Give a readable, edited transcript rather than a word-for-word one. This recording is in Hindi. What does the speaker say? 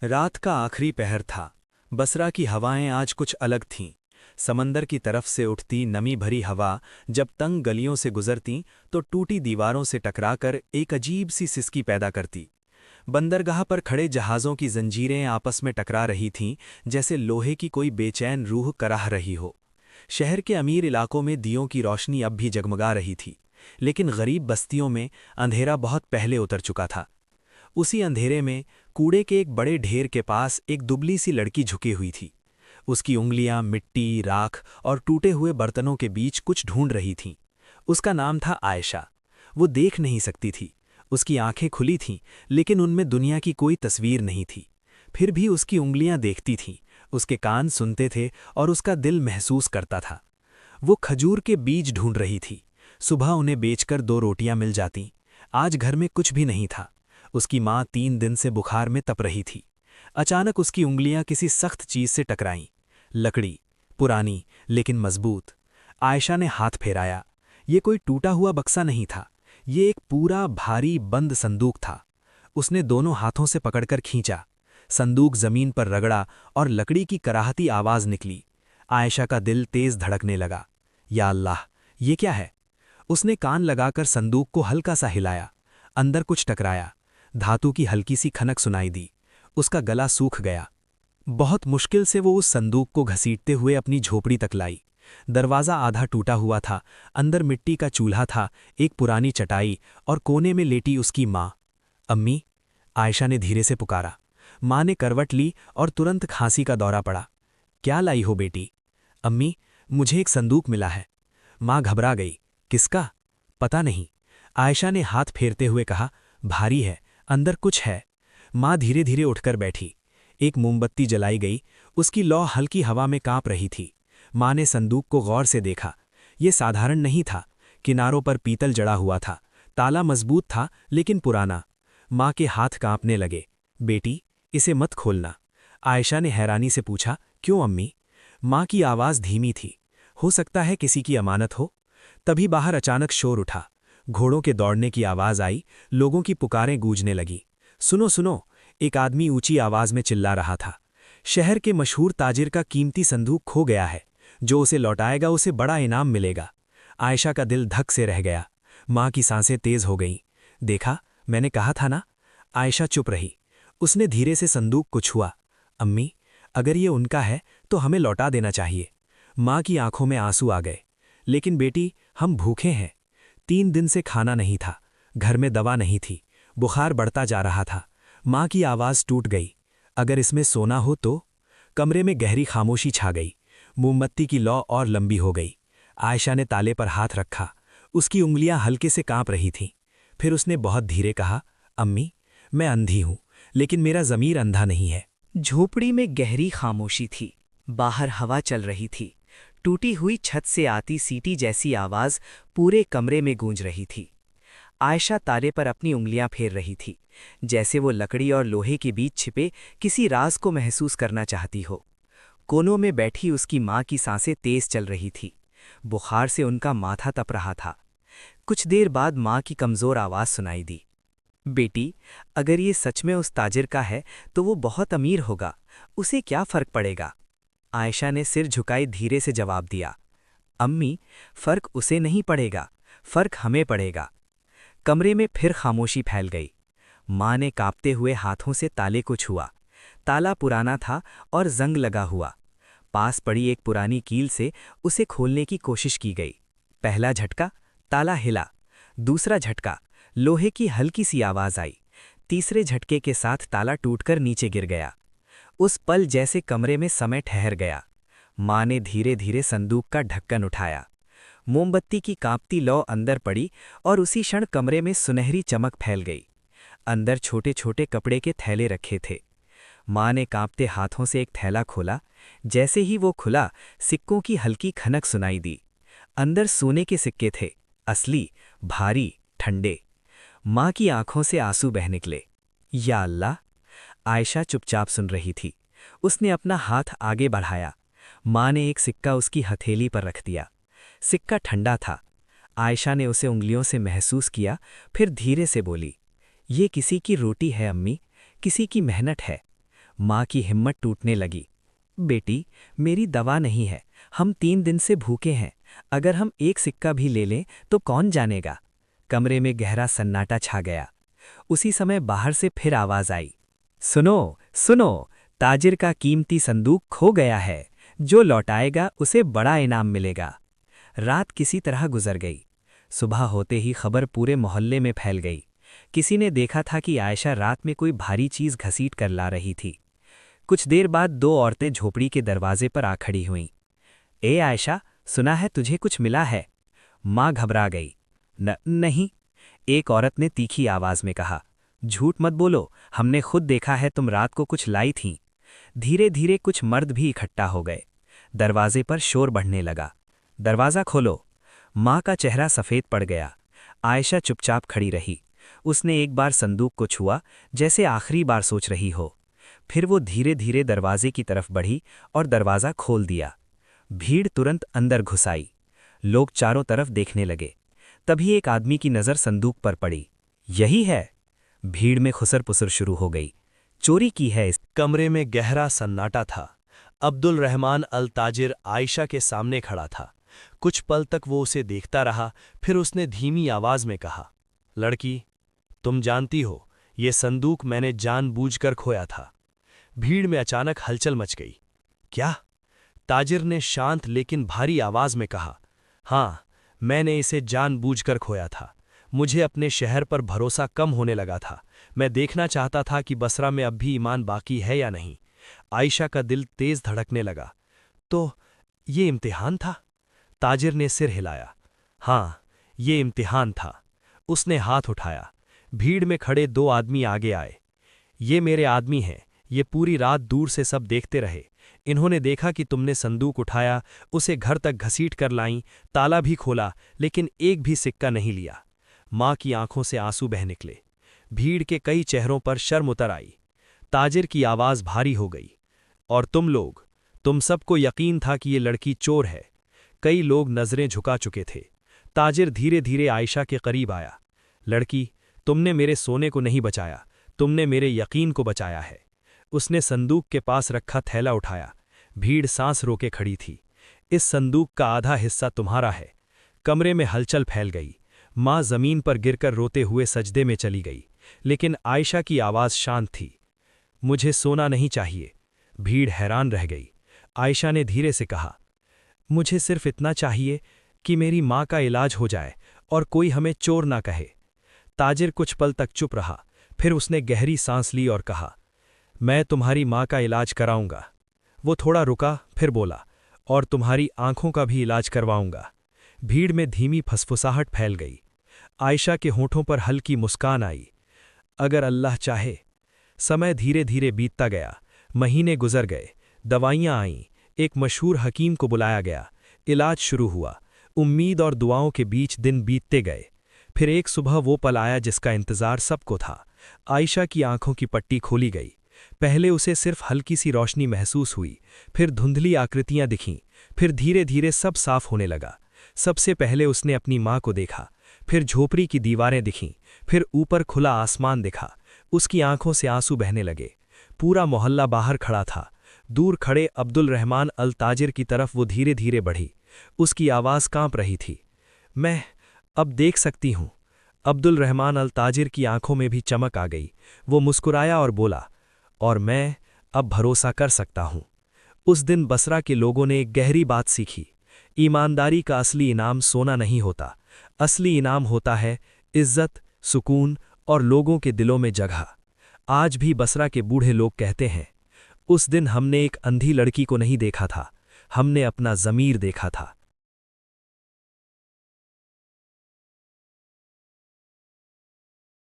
रात का आखिरी पहर था। बसरा की हवाएं आज कुछ अलग थीं। समंदर की तरफ से उठती नमी भरी हवा जब तंग गलियों से गुजरती तो टूटी दीवारों से टकराकर एक अजीब सी सिसकी पैदा करती। बंदरगाह पर खड़े जहाज़ों की जंजीरें आपस में टकरा रही थीं, जैसे लोहे की कोई बेचैन रूह कराह रही हो। शहर के अमीर इलाकों में दियों की रोशनी अब भी जगमगा रही थी, लेकिन गरीब बस्तियों में अंधेरा बहुत पहले उतर चुका था। उसी अंधेरे में कूड़े के एक बड़े ढेर के पास एक दुबली सी लड़की झुकी हुई थी। उसकी उंगलियां मिट्टी, राख और टूटे हुए बर्तनों के बीच कुछ ढूंढ रही थीं। उसका नाम था आयशा। वो देख नहीं सकती थी। उसकी आंखें खुली थीं, लेकिन उनमें दुनिया की कोई तस्वीर नहीं थी। फिर भी उसकी उंगलियां देखती थीं, उसके कान सुनते थे और उसका दिल महसूस करता था। वो खजूर के बीज ढूंढ रही थी। सुबह उन्हें बेचकर 2 रोटियां मिल जातीं। आज घर में कुछ भी नहीं था। उसकी माँ 3 दिन से बुखार में तप रही थी। अचानक उसकी उंगलियां किसी सख्त चीज से टकराईं। लकड़ी, पुरानी लेकिन मजबूत। आयशा ने हाथ फेराया। ये कोई टूटा हुआ बक्सा नहीं था। ये एक पूरा भारी बंद संदूक था। उसने दोनों हाथों से पकड़कर खींचा। संदूक जमीन पर रगड़ा और लकड़ी की कराहती आवाज निकली। आयशा का दिल तेज धड़कने लगा। या अल्लाह, ये क्या है? उसने कान लगाकर संदूक को हल्का सा हिलाया। अंदर कुछ टकराया। धातु की हल्की सी खनक सुनाई दी। उसका गला सूख गया। बहुत मुश्किल से वो उस संदूक को घसीटते हुए अपनी झोपड़ी तक लाई। दरवाज़ा आधा टूटा हुआ था। अंदर मिट्टी का चूल्हा था, एक पुरानी चटाई और कोने में लेटी उसकी माँ। अम्मी, आयशा ने धीरे से पुकारा। माँ ने करवट ली और तुरंत खांसी का दौरा पड़ा। क्या लाई हो बेटी? अम्मी, मुझे एक संदूक मिला है। माँ घबरा गई। किसका? पता नहीं। आयशा ने हाथ फेरते हुए कहा, भारी है, अंदर कुछ है। माँ धीरे धीरे उठकर बैठी। एक मोमबत्ती जलाई गई। उसकी लौ हल्की हवा में कांप रही थी। माँ ने संदूक को गौर से देखा। ये साधारण नहीं था। किनारों पर पीतल जड़ा हुआ था। ताला मजबूत था, लेकिन पुराना। माँ के हाथ कांपने लगे। बेटी, इसे मत खोलना। आयशा ने हैरानी से पूछा, क्यों अम्मी? माँ की आवाज़ धीमी थी। हो सकता है किसी की अमानत हो। तभी बाहर अचानक शोर उठा। घोड़ों के दौड़ने की आवाज़ आई। लोगों की पुकारें गूंजने लगी। सुनो सुनो, एक आदमी ऊंची आवाज में चिल्ला रहा था। शहर के मशहूर ताजिर का कीमती संदूक खो गया है। जो उसे लौटाएगा उसे बड़ा इनाम मिलेगा। आयशा का दिल धक से रह गया। माँ की सांसें तेज हो गईं। देखा, मैंने कहा था ना। आयशा चुप रही। उसने धीरे से संदूक को छुआ। अम्मी, अगर ये उनका है तो हमें लौटा देना चाहिए। माँ की आंखों में आंसू आ गए। लेकिन बेटी, हम भूखे हैं। 3 दिन से खाना नहीं था। घर में दवा नहीं थी। बुखार बढ़ता जा रहा था। माँ की आवाज़ टूट गई। अगर इसमें सोना हो तो? कमरे में गहरी खामोशी छा गई। मोमबत्ती की लौ और लंबी हो गई। आयशा ने ताले पर हाथ रखा। उसकी उंगलियां हल्के से कांप रही थीं। फिर उसने बहुत धीरे कहा, अम्मी, मैं अंधी हूं, लेकिन मेरा ज़मीर अंधा नहीं है। झोपड़ी में गहरी खामोशी थी। बाहर हवा चल रही थी। टूटी हुई छत से आती सीटी जैसी आवाज पूरे कमरे में गूंज रही थी। आयशा ताले पर अपनी उंगलियां फेर रही थी, जैसे वो लकड़ी और लोहे के बीच छिपे किसी राज को महसूस करना चाहती हो। कोनों में बैठी उसकी माँ की सांसें तेज चल रही थी। बुखार से उनका माथा तप रहा था। कुछ देर बाद माँ की कमजोर आवाज सुनाई दी, बेटी, अगर ये सच में उस ताजिर का है तो वो बहुत अमीर होगा। उसे क्या फर्क पड़ेगा? आयशा ने सिर झुकाए धीरे से जवाब दिया, अम्मी, फर्क उसे नहीं पड़ेगा, फर्क हमें पड़ेगा। कमरे में फिर खामोशी फैल गई। माँ ने कांपते हुए हाथों से ताले को छुआ। ताला पुराना था और जंग लगा हुआ। पास पड़ी एक पुरानी कील से उसे खोलने की कोशिश की गई। पहला झटका, ताला हिला। दूसरा झटका, लोहे की हल्की सी आवाज आई। तीसरे झटके के साथ ताला टूटकर नीचे गिर गया। उस पल जैसे कमरे में समय ठहर गया। माँ ने धीरे धीरे संदूक का ढक्कन उठाया। मोमबत्ती की कांपती लौ अंदर पड़ी और उसी क्षण कमरे में सुनहरी चमक फैल गई। अंदर छोटे छोटे कपड़े के थैले रखे थे। माँ ने कांपते हाथों से एक थैला खोला। जैसे ही वो खुला, सिक्कों की हल्की खनक सुनाई दी। अंदर सोने के सिक्के थे, असली, भारी, ठंडे। माँ की आंखों से आंसू बह निकले। या अल्लाह! आयशा चुपचाप सुन रही थी। उसने अपना हाथ आगे बढ़ाया। माँ ने एक सिक्का उसकी हथेली पर रख दिया। सिक्का ठंडा था। आयशा ने उसे उंगलियों से महसूस किया, फिर धीरे से बोली, ये किसी की रोटी है अम्मी, किसी की मेहनत है। माँ की हिम्मत टूटने लगी। बेटी, मेरी दवा नहीं है, हम 3 दिन से भूखे हैं, अगर हम एक सिक्का भी ले लें तो कौन जानेगा। कमरे में गहरा सन्नाटा छा गया। उसी समय बाहर से फिर आवाज आई, सुनो सुनो, ताजिर का कीमती संदूक खो गया है, जो लौटाएगा उसे बड़ा इनाम मिलेगा। रात किसी तरह गुजर गई। सुबह होते ही खबर पूरे मोहल्ले में फैल गई। किसी ने देखा था कि आयशा रात में कोई भारी चीज घसीट कर ला रही थी। कुछ देर बाद 2 औरतें झोपड़ी के दरवाजे पर आ खड़ी हुईं। ए आयशा, सुना है तुझे कुछ मिला है? माँ घबरा गई। नहीं, एक औरत ने तीखी आवाज में कहा। झूठ मत बोलो, हमने खुद देखा है, तुम रात को कुछ लाई थीं। धीरे धीरे कुछ मर्द भी इकट्ठा हो गए। दरवाजे पर शोर बढ़ने लगा। दरवाज़ा खोलो। माँ का चेहरा सफ़ेद पड़ गया। आयशा चुपचाप खड़ी रही। उसने एक बार संदूक को छुआ, जैसे आखिरी बार सोच रही हो। फिर वो धीरे धीरे दरवाजे की तरफ बढ़ी और दरवाज़ा खोल दिया। भीड़ तुरंत अंदर घुस आई। लोग चारों तरफ देखने लगे। तभी एक आदमी की नज़र संदूक पर पड़ी। यही है। भीड़ में खुसर-पुसर शुरू हो गई। चोरी की है इस। कमरे में गहरा सन्नाटा था। अब्दुल रहमान अल ताजिर आयशा के सामने खड़ा था। कुछ पल तक वो उसे देखता रहा, फिर उसने धीमी आवाज में कहा, लड़की, तुम जानती हो, ये संदूक मैंने जानबूझकर खोया था। भीड़ में अचानक हलचल मच गई। क्या? ताजिर ने शांत लेकिन भारी आवाज में कहा, हाँ, मैंने इसे जानबूझकर खोया था। मुझे अपने शहर पर भरोसा कम होने लगा था। मैं देखना चाहता था कि बसरा में अब भी ईमान बाकी है या नहीं। आयशा का दिल तेज धड़कने लगा। तो ये इम्तिहान था? ताजिर ने सिर हिलाया। हाँ, ये इम्तिहान था। उसने हाथ उठाया। भीड़ में खड़े 2 आदमी आगे आए। ये मेरे आदमी हैं, ये पूरी रात दूर से सब देखते रहे। इन्होंने देखा कि तुमने संदूक उठाया, उसे घर तक घसीट कर लाईं, ताला भी खोला, लेकिन एक भी सिक्का नहीं लिया। माँ की आंखों से आंसू बह निकले। भीड़ के कई चेहरों पर शर्म उतर आई। ताजिर की आवाज भारी हो गई। और तुम लोग, तुम सबको यकीन था कि ये लड़की चोर है। कई लोग नजरें झुका चुके थे। ताजिर धीरे धीरे आयशा के करीब आया। लड़की, तुमने मेरे सोने को नहीं बचाया, तुमने मेरे यकीन को बचाया है। उसने संदूक के पास रखा थैला उठाया। भीड़ सांस रोके खड़ी थी। इस संदूक का आधा हिस्सा तुम्हारा है। कमरे में हलचल फैल गई। माँ जमीन पर गिरकर रोते हुए सजदे में चली गई, लेकिन आयशा की आवाज शांत थी। मुझे सोना नहीं चाहिए। भीड़ हैरान रह गई। आयशा ने धीरे से कहा, मुझे सिर्फ इतना चाहिए कि मेरी माँ का इलाज हो जाए और कोई हमें चोर ना कहे। ताजिर कुछ पल तक चुप रहा, फिर उसने गहरी सांस ली और कहा, मैं तुम्हारी माँ का इलाज कराऊंगा। वो थोड़ा रुका, फिर बोला, और तुम्हारी आंखों का भी इलाज करवाऊंगा। भीड़ में धीमी फसफुसाहट फैल गई। आयशा के होठों पर हल्की मुस्कान आई। अगर अल्लाह चाहे। समय धीरे धीरे बीतता गया। महीने गुजर गए। दवाइयाँ आईं। एक मशहूर हकीम को बुलाया गया। इलाज शुरू हुआ। उम्मीद और दुआओं के बीच दिन बीतते गए। फिर एक सुबह वो पल आया जिसका इंतजार सबको था। आयशा की आंखों की पट्टी खोली गई। पहले उसे सिर्फ हल्की सी रोशनी महसूस हुई, फिर धुंधली आकृतियां दिखीं, फिर धीरे धीरे सब साफ होने लगा। सबसे पहले उसने अपनी माँ को देखा, फिर झोपड़ी की दीवारें दिखीं, फिर ऊपर खुला आसमान दिखा। उसकी आंखों से आंसू बहने लगे। पूरा मोहल्ला बाहर खड़ा था। दूर खड़े अब्दुल रहमान अल ताजिर की तरफ वो धीरे धीरे बढ़ी। उसकी आवाज़ कांप रही थी। मैं अब देख सकती हूँ। अब्दुल रहमान अल ताजिर की आंखों में भी चमक आ गई। वो मुस्कुराया और बोला, और मैं अब भरोसा कर सकता हूँ। उस दिन बसरा के लोगों ने एक गहरी बात सीखी। ईमानदारी का असली इनाम सोना नहीं होता। असली इनाम होता है इज्जत, सुकून और लोगों के दिलों में जगह। आज भी बसरा के बूढ़े लोग कहते हैं, उस दिन हमने एक अंधी लड़की को नहीं देखा था, हमने अपना ज़मीर देखा था।